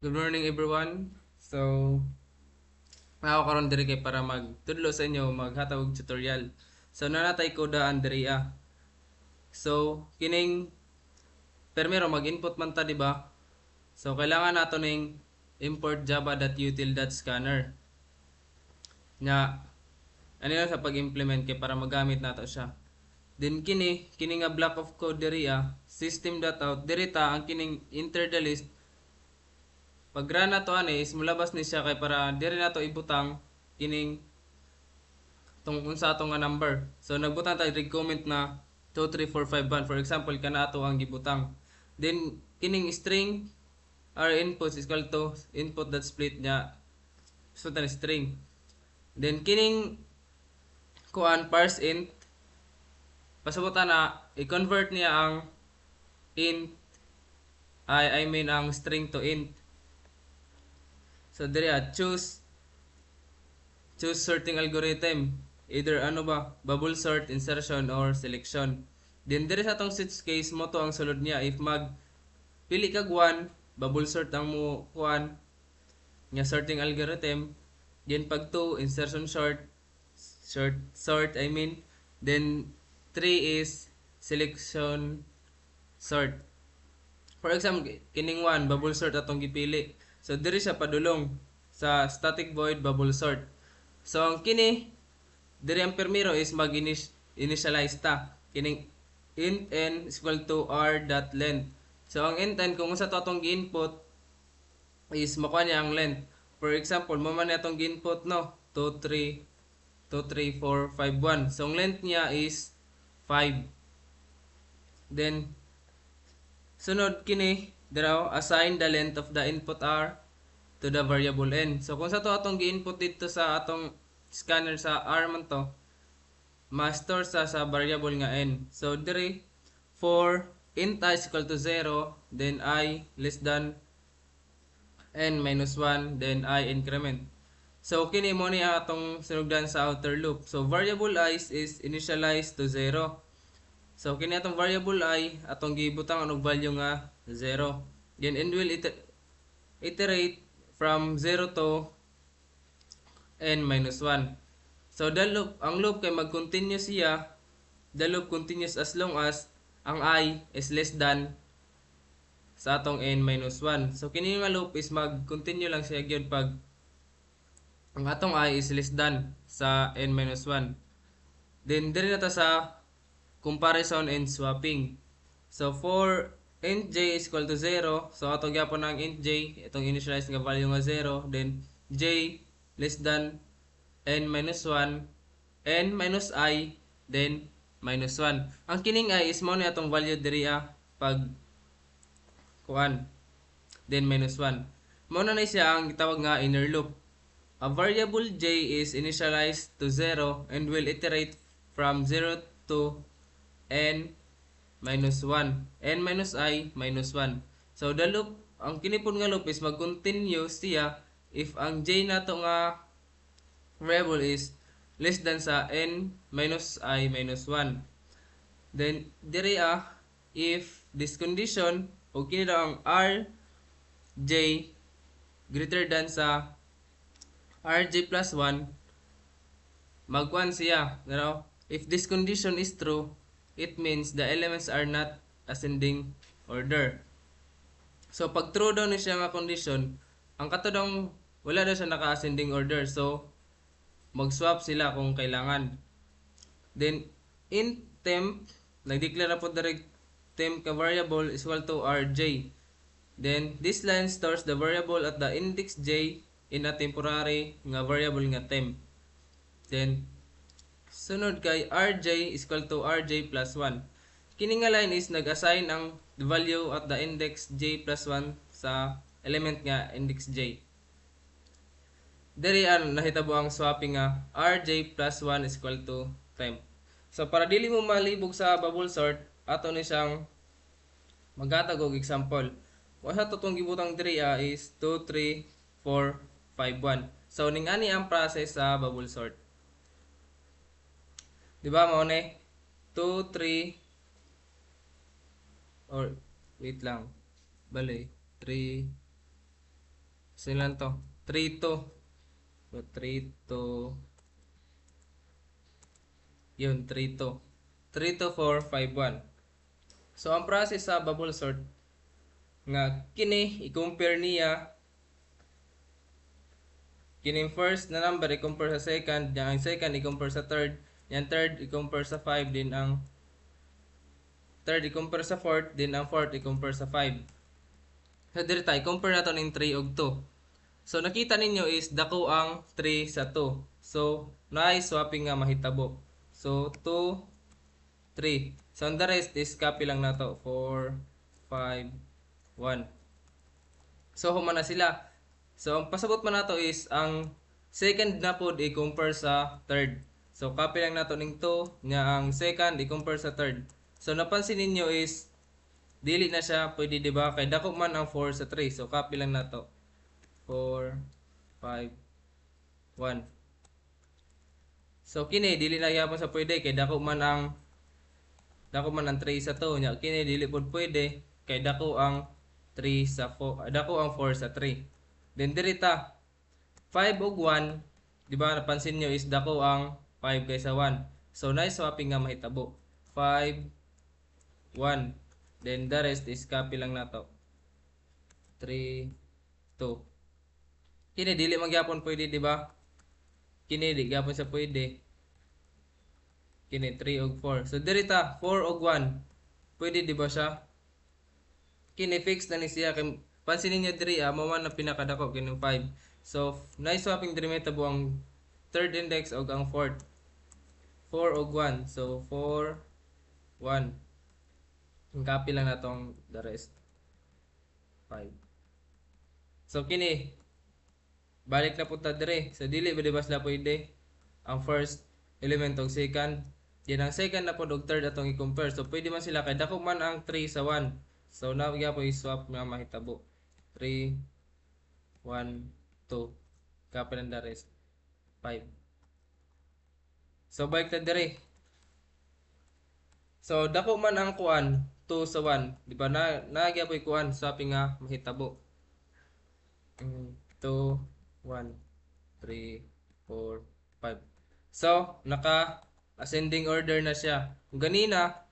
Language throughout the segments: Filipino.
Good morning everyone. So, ako karon diri kay para magtudlo sa inyo maghatag og tutorial. So, nanatay ko daan diri ah. So, kining permero mag-input man ta di ba? So, kailangan nato ning import java.util.scanner nga ano yun sa pag-implement kay para magamit nato siya. Then kini nga block of code diri ah, system.out diri ta ang kining enter the list. Pag run na to ani is mulabas ni siya kay para diri na to ibutang kining tong unsa ato nga number. So nagbutang ta rig comment na 23451 for example kana ato ang gibutang. Then kining string our inputs is equal to input.split nya so tan string. Then kining kuan parse int pasabutan na i-convert niya ang int I mean ang string to int. So diri choose sorting algorithm. Either ano ba, bubble sort, insertion, or selection. Then diri sa atong switch case mo to ang sulod niya. If mag pili kag 1, bubble sort ang mo kuan nga sorting algorithm. Then pag 2, insertion sort I mean. Then 3 is selection sort. For example, kining 1, bubble sort atong gipili. So diri siya padulong sa static void bubble sort. So ang kini diri ang permiro is mag-initialize ta. Kining int n is equal to r.length. So ang int n kung unsa to atong gi-input is makuha niya ang length. For example, mo man atong gi-input no, 23451. So ang length niya is 5. Then sunod kini diraw assign the length of the input r to the variable n. So kung sa to atong gi-input dito sa atong scanner sa r man to, ma-store sa variable nga n. So diri for int I is equal to 0, then I less than n minus 1, then I increment. So kini mo ni atong sinugdan sa outer loop. So variable I is initialized to 0. So kini atong variable I atong gibutang og value nga 0. Then it will iterate from 0 to n minus 1. So the loop, ang loop kay mag-continue siya, the loop continues as long as ang I is less than sa atong n minus 1. So kini nga loop is mag-continue lang siya gyud pag ang atong I is less than sa n minus 1. Then diri na ta sa comparison and swapping. So for int j is equal to 0, so atong gyapon ang int j, itong initialize nga value nga 0, then j less than n minus 1, n minus I, then minus 1. Ang kining I is mo ni atong value diri pag kuan, then minus 1. Mo na siya ang gitawag nga inner loop. A variable j is initialized to 0 and will iterate from 0 to n minus 1, n minus I minus 1. So the loop, ang kinipon nga loop is mag-continue siya if ang j nato nga variable is less than sa n minus I minus 1. Then diri if this condition o kini daw ang r j greater than sa rj plus 1, magkuan siya, if this condition is true, it means the elements are not ascending order. So pag true daw ni siya nga condition, ang kato daw wala daw siya naka-ascending order. So mag-swap sila kung kailangan. Then int temp, nag-declare na po direct temp ka variable is equal to rj. Then this line stores the variable at the index j in a temporary nga variable nga temp. Then sunod kay rj is equal to rj plus 1. Kini nga line is nag-assign ang value at the index j plus 1 sa element nga index j. Diri nahitabo ang swapping nga rj plus 1 is equal to temp. So para dili mo malibog sa bubble sort, ato ni siyang maghatag og example. Wasa to tong gibutang diri is 2 3 4 5 1. So ning ani ang process sa bubble sort. Di ba mo ni 2 3 or wait lang. Bale 3 Sila to. 3 to. So, 3 to. Yun, 3 to. 3 to 4, 5, 1. So, ang process sa bubble sort, nga kini, i-compare niya, kini first na number, i-compare sa second, yung second, i-compare sa third, yung third, i-compare sa 5, din ang third, i-compare sa fourth, din ang fourth, i-compare sa 5. So, dito tayo, compare natin ng 3 og 2. So, nakita ninyo is dako ang 3 sa 2. So, na-swapping nga mahitabo. So, 2, 3. So, the rest is copy lang na to. 4, 5, 1. So, human na sila. So, ang pasabot man nato is ang second na pod i-compare sa third. So, copy lang nato ning 2 nya ang second i-compare sa third. So, napansin ninyo is dili na siya pwede, di ba? Kay dako man ang 4 sa 3. So, copy lang nato. 4, 5, 1. So, kini dili na gyapon sa pwede kay dako man ang 3 sa 2 nya. Kini dili pod pwede kay dako ang 3 sa 4. Dako ang 4 sa 3. Then dirita 5 ug 1, di ba napansin nyo is dako ang 5 kaysa 1. So, nice swapping nga mahitabo. 5, 1. Then the rest is copy lang nato. 3, 2. Kini dili man gyapon pwede, di ba? Kini di gyapon sa pwede. Kini 3 ug 4. So dirita 4 ug 1. Pwede, di ba siya? Kini fix na ni siya kay pansinin niyo diri mo man na pinakadako kini 5. So nice swapping diri mahitabo ang third index ug ang fourth. 4 ug 1. So 4, 1. Ang copy lang natong the rest. 5. So kini balik na punta dire. So dili ba, di ba sila pwede ang first element og second. Yan ang second na pod og third atong i-compare. So pwede man sila kay dako man ang 3 sa 1. So now po i-swap nga mahitabo. 3, 1, 2. Copy lang the rest. 5. So balik na dire. So dako man ang kuan 2 sa 1. Di ba na po kuan swapping nga mahitabo. 2, 1, 3, 4, 5. So, naka ascending order na siya. Kung ganina,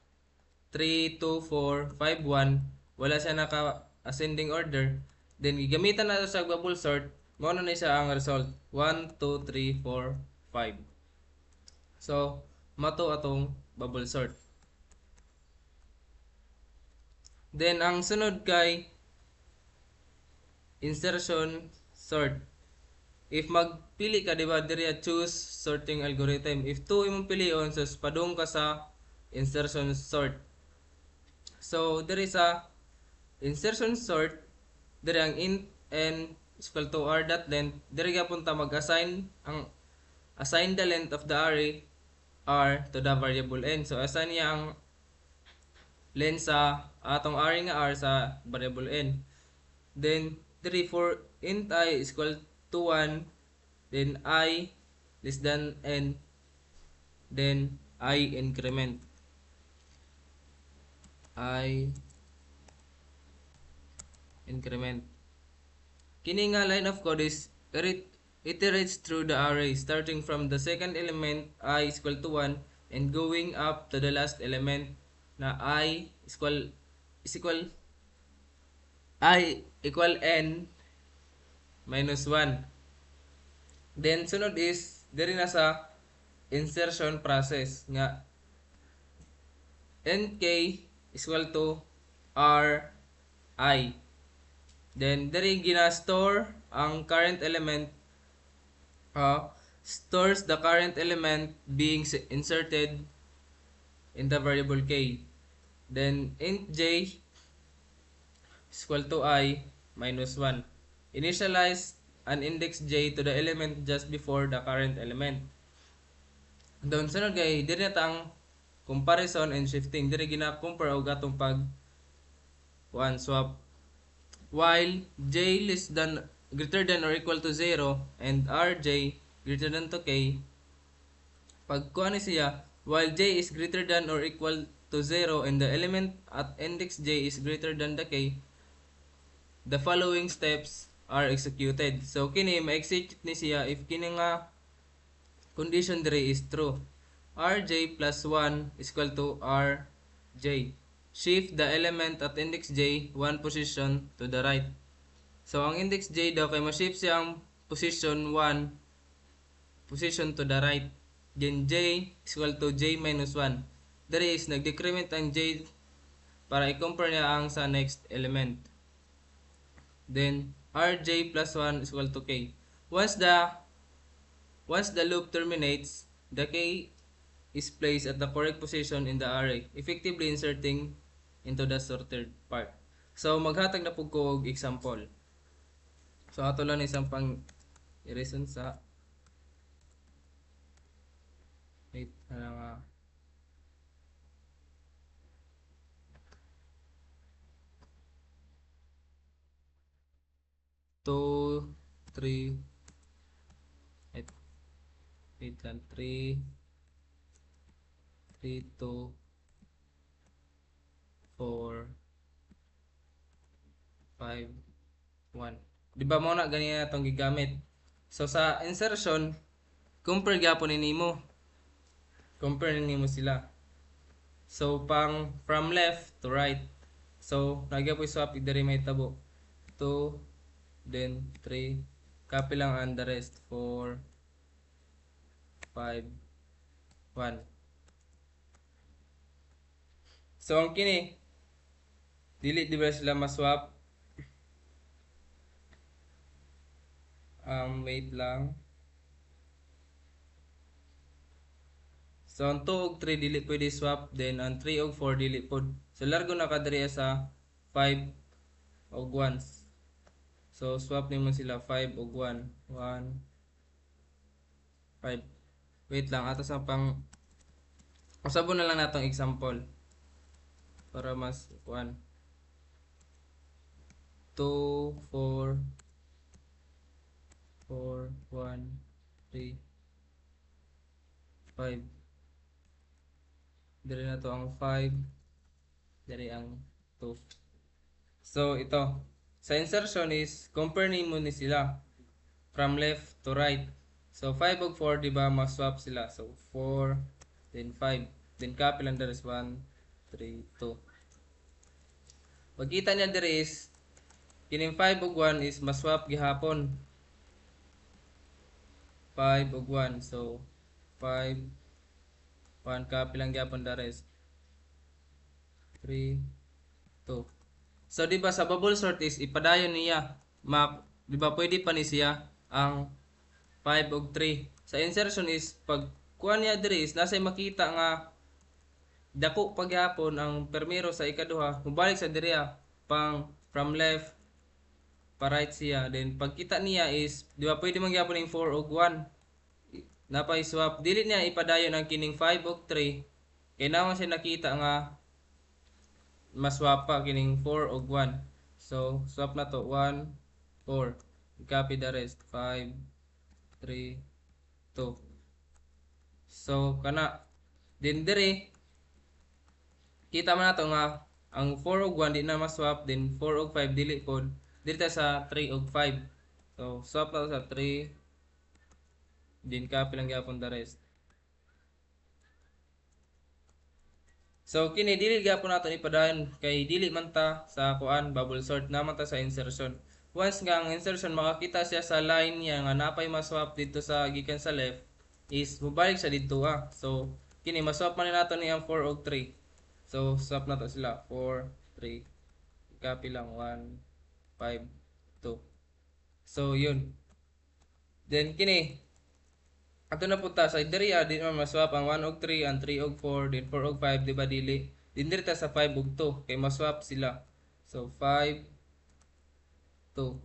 3, 2, 4, 5, 1, wala siya naka ascending order. Then, gigamitan na sa bubble sort. Muna na siya ang result. 1, 2, 3, 4, 5. So, mato atong bubble sort. Then, ang sunod kay insertion sort. If magpili ka, diba, diri choose sorting algorithm. If 2 imong pilion, so padung ka sa insertion sort. So, diri sa insertion sort, diri ang int n is equal to r.length. Diri gyapon ta mag-assign the length of the array r to the variable n. So, assign niya ang length sa atong array nga r sa variable n. Then, diri for int I is equal to 1, then I less than n, then I increment. I increment. Kini nga line of code is iterates through the array starting from the second element I is equal to 1 and going up to the last element na I is equal I equal n minus 1. Then sunod is diri na sa insertion process nga nk is equal to ri. Then diri gina-store ang current element, stores the current element being inserted in the variable k. Then int j is equal to I minus 1. Initialize an index j to the element just before the current element. Doon sunod kay diri na ta ang comparison and shifting. Diri gina-compare og atong pag swap. While j greater than or equal to 0 and rj greater than to k, pag kuha ni siya, while j is greater than or equal to 0 and the element at index j is greater than the k, the following steps are executed. So kini ma-execute ni siya if kini nga condition dire is true. Rj plus 1 is equal to Rj. Shift the element at index j one position to the right. So ang index j daw kay ma-shift siya ang position 1 position to the right. Then j is equal to j minus 1. There is nag-decrement ang j para i-compare niya ang sa next element. Then rj plus 1 is equal to k. Once the loop terminates, the k is placed at the correct position in the array, effectively inserting into the sorted part. So maghatag na pug ko og example. So ato lang isang pang i-reason sa wait nga 2 3 wait, wait lang 3 3 2 4 5 1. Di ba mo na ganyan itong gigamit? So sa insertion, compare gyapon ni nimo. Compare ni nimo sila. So pang from left to right. So nagya po swap diri may tabo. 2 then 3 copy lang ang the rest 4 5 1. So ang kini dili di ba sila maswap? Wait lang. So ang 2 ug 3 dili pwede swap, then ang 3 ug 4 dili pod. So largo na kadiri sa 5 ug 1. So swap nimo sila 5 ug 1. 1 5. Wait lang ato sa pang usabon na lang natong example para mas 1 2 4 4 1 3 5. Diri na to ang 5, diri ang 2. So ito sa insertion is compare nimo ni sila from left to right. So 5 ug 4 di ba ma-swap sila. So 4 then 5 then copy lang there is 1 3 2. Pagkita niya diri is kining 5 ug 1 is ma-swap gihapon. 5 ug 1. So 5 1 copy lang gyapon the rest. 3 2. So di ba sa bubble sort is ipadayon niya. Di ba pwede pa ni siya ang 5 ug 3. Sa insertion is pag kuha niya diri is nasa makita nga dako pagyapon ang permero sa ikaduha, mubalik sa diri pang from left pa right siya. Then pagkita niya is di ba pwede man gyapon ning 4 ug 1. Napay swap dili niya ipadayon ang kining 5 ug 3 kay naman siya nakita nga maswap pa kining 4 ug 1. So swap na to 1 4. Copy the rest 5 3 2. So kana din dire kita man nato nga ang 4 ug 1 di na maswap, then 4 ug 5 dili pod. Dito sa 3 ug 5. So swap na sa 3 din copy lang gyapon the rest. So kini dili gyapon nato ipadayon kay dili man ta sa kuan bubble sort naman ta sa insertion. Once nga ang insertion makakita siya sa line niya nga napay maswap dito sa gikan sa left is mubalik siya dito So kini maswap man nato ni ang 4 ug 3. So swap na to sila 4 3 copy lang 1 5 2. So yun. Then kini ato na punta sa diri di man maswap ang 1 ug 3, ang 3 ug 4, then 4 ug 5 di ba dili. Din diri ta sa 5 ug 2 kay maswap sila. So 5 2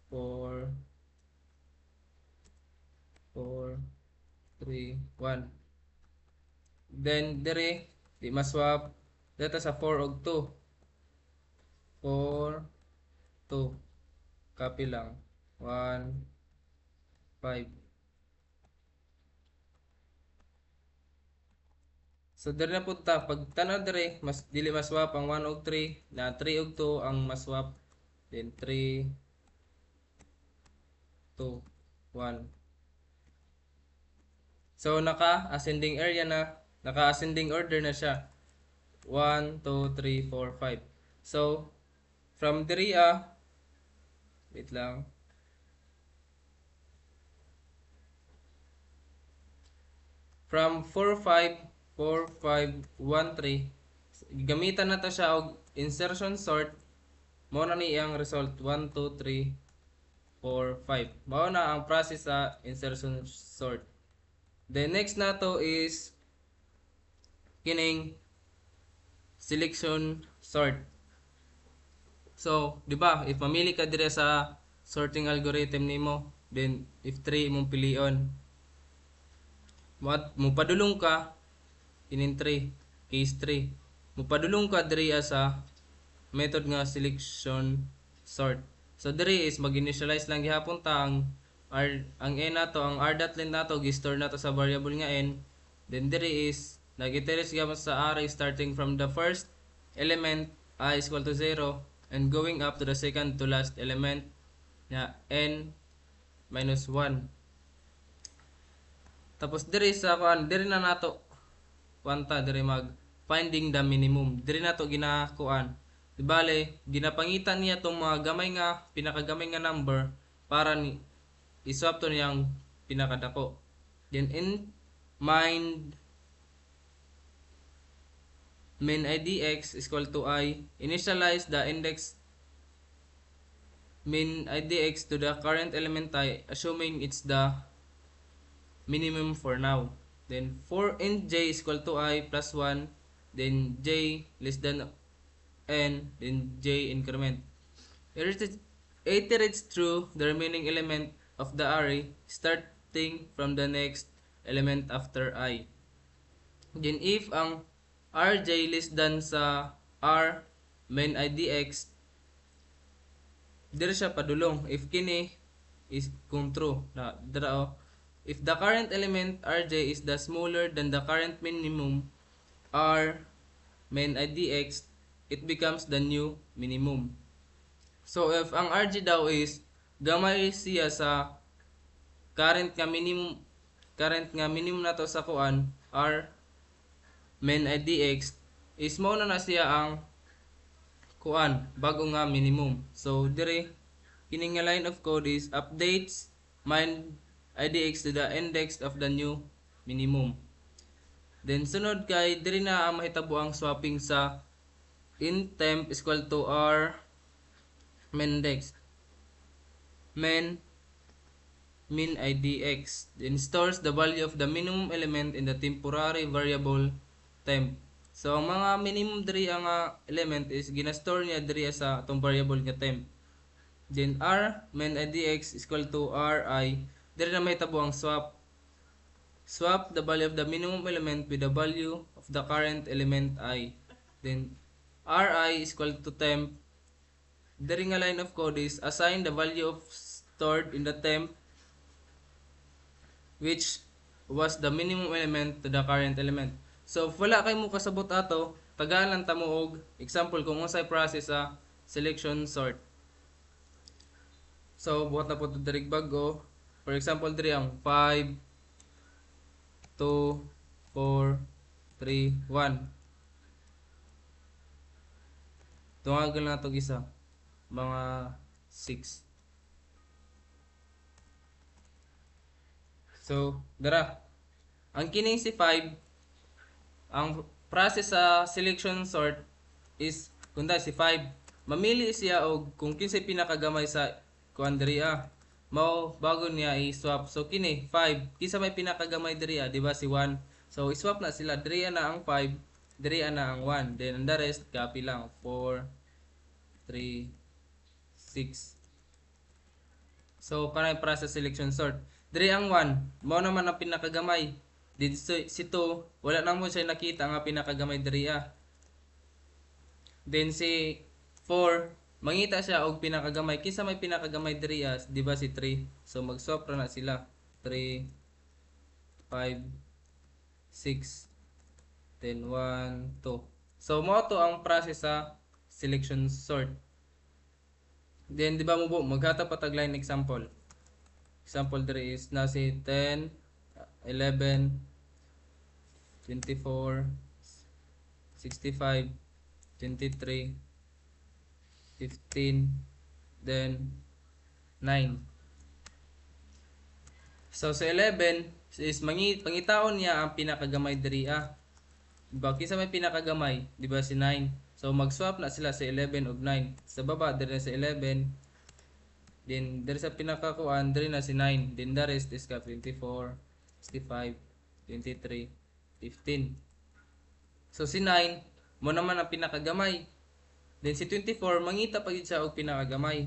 4 4 3 1. Then diri di maswap data sa 4 ug 2. 4 2 copy lang 1 5. So diri na punta pag tanaw diri mas dili maswap ang 1 ug 3 na 3 ug 2 ang maswap, then 3 2, 1. So, naka-ascending area na, naka-ascending order na siya. 1, 2, 3, 4, 5. So, from diri wait lang. From 4, 5, 4, 5, 1, 3, gamitan na to siya og insertion sort. Mao na ni ang result 1, 2, 3, 4, 5. Mao na ang process sa insertion sort. Then next na to is kining selection sort. So, di ba, if mamili ka dire sa sorting algorithm nimo, then if 3 imong pilion, mupadulong ka inin 3, case 3. Mupadulong ka dire sa method nga selection sort. So dire is mag-initialize lang gihapon ta ang n nato, ang r.len nato gi-store nato sa variable nga n. Then dire is nag-iterate gihapon sa array starting from the first element I is equal to 0 and going up to the second to last element na n minus 1. Tapos dire sa dire na nato kwanta dire mag finding the minimum. Dire nato ginakuan. Di bale, ginapangitan niya tong mga gamay nga pinakagamay nga number para ni iswap to niyang pinakadako. Then in mind min idx is equal to I, initialize the index min idx to the current element I, assuming it's the minimum for now. Then for int j is equal to I plus 1, then j less than n, then j increment. Iterates through the remaining element of the array starting from the next element after I. Then if ang rj less than sa r main idx, dire siya padulong if kini is kung true na dira if the current element rj is the smaller than the current minimum r main idx, it becomes the new minimum. So if ang rj daw is gamay siya sa current nga minimum nato sa kuan r main idx, is mo na siya ang kuan bago nga minimum. So dire kining nga line of code is updates main idx to the index of the new minimum. Then sunod kay dire na ang mahitabo ang swapping sa int temp is equal to r main index min idx, then stores the value of the minimum element in the temporary variable temp. So ang mga minimum diri ang element is ginastore niya diri sa atong variable nga temp. Then r main idx is equal to ri, diri na mahitabo ang swap the value of the minimum element with the value of the current element I. Then ri is equal to temp, diri nga line of code is assign the value of stored in the temp which was the minimum element to the current element. So wala kay mo kasabot ato, tagalan ta mo og example kung unsay process sa selection sort. So buhat na po to diri bago. For example diri ang 5 2 4 3 1. Tungagan na to isa mga 6. So dara ang kining si 5, ang process sa selection sort is kunda si 5 mamili siya og kung kinsay pinakagamay sa kuan diri mao bago niya i-swap. So kini 5 kinsa may pinakagamay diri di ba si 1, so i-swap na sila diri na ang 5, diri na ang 1, then ang the rest copy lang 4 3 6. So kanay process selection sort diri ang 1 mao naman ang pinakagamay. Dito si 2 wala na mo siya nakita nga pinakagamay diri Then si 4 mangita siya og pinakagamay kinsa may pinakagamay diri di ba si 3, so mag-swap ra na sila 3 5 6 then 1 2. So mao to ang process sa selection sort. Then di ba mo maghatag patag line example. example diri is na si 10, 11, 24, 65, 23, 15, then 9. So sa 11 is pangitaon niya ang pinakagamay diri Diba? Kinsa may pinakagamay, di ba si 9. So mag-swap na sila sa 11 ug 9. Sa baba diri na sa 11, then diri sa pinakakuan diri na si 9. Then the rest is ka 24, 65, 23, 15. So si 9 mo naman ang pinakagamay. Then si 24 mangita pa gid siya og pinakagamay.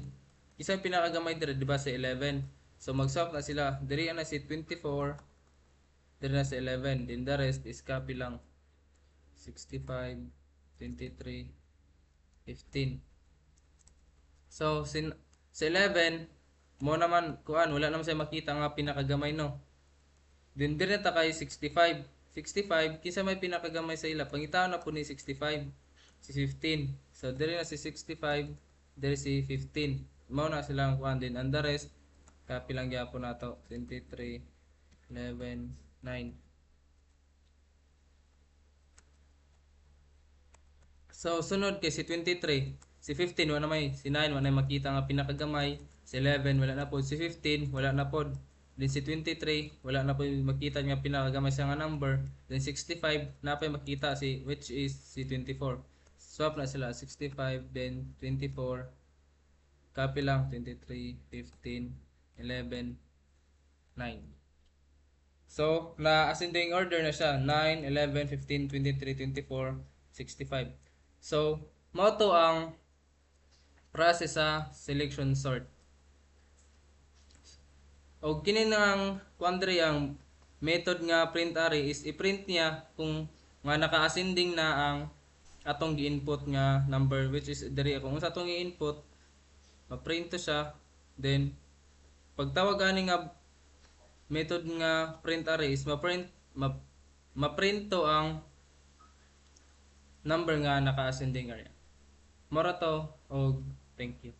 Isa pinakagamay diri di ba sa 11. So mag-swap na sila. Diri na si 24, diri na sa 11. Then the rest is copy lang. 65, 23, 15. So sa 11 mo naman kuan wala naman say makita nga pinakagamay no. Then dire ta kay 65. 65 kinsa may pinakagamay sa ila pangitaon na po ni 65 si 15. So dire na si 65, dire si 15. Mao na silang kuan din and the rest copy lang gyapon nato 23, 11, 9. So, sunod kay si 23. Si 15, wala na may. Si 9, wala na makita nga pinakagamay. Si 11, wala na po. Si 15, wala na po. Then si 23, wala na po makita nga pinakagamay sa nga number. Then 65, na pa makita si, which is si 24. Swap na sila. 65, then 24. Copy lang. 23, 15, 11, 9. So, na-ascending order na siya. 9, 11, 15, 23, 24, 65. So, mao to ang process sa selection sort. O kini nang quandary ang method nga print array is i-print niya kung nga naka-ascending na ang atong gi-input nga number which is diri kung sa atong i-input ma-print to siya then pagtawag ani nga method nga print array is ma-print to ang number nga naka-ascending area. Mora to og thank you.